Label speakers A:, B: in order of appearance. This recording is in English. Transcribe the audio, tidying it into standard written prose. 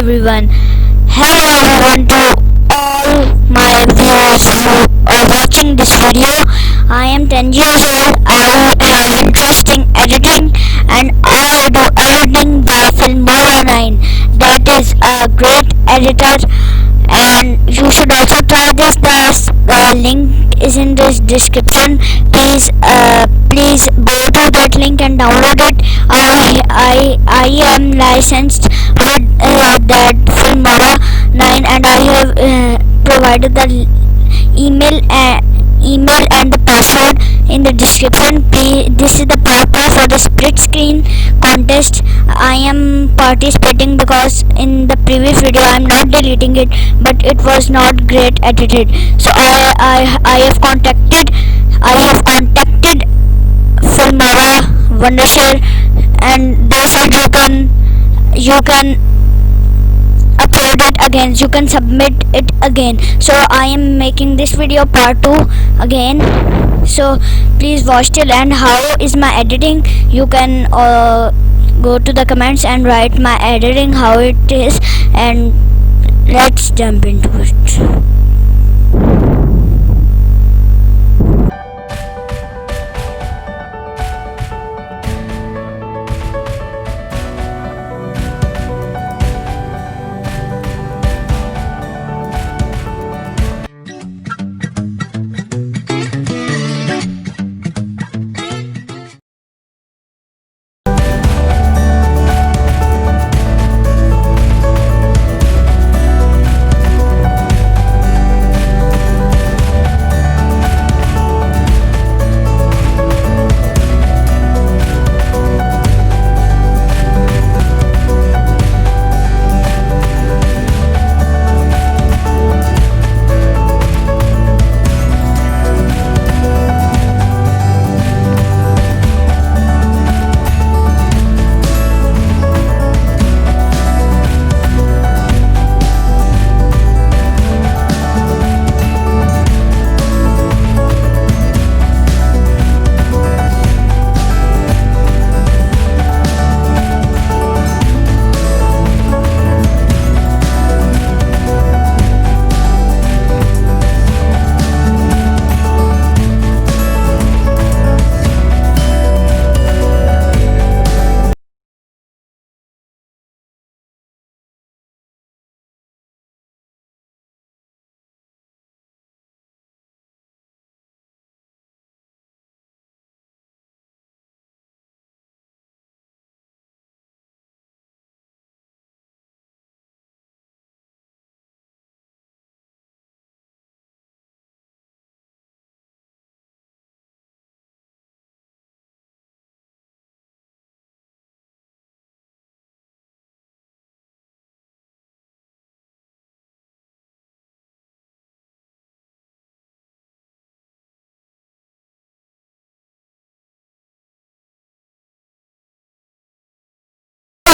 A: everyone. Hello everyone to all my viewers who are watching this video. I am 10 years old. I have interest in editing and I do editing by Filmora 9. That is a great editor and you should also try this. The link is in this description. Please go to that link and download it. I am licensed with that Filmora 9 and I have provided the email and the password in the description. This is the part 2 for the split screen contest. I am participating because in the previous video I am not deleting it, but it was not great edited. So I have contacted Filmora Wondershare and they said you can upload it again, you can submit it again. So I am making this video part 2 again, so please watch till end. How is my editing? You can go to the comments and write my editing how it is, and let's jump into it.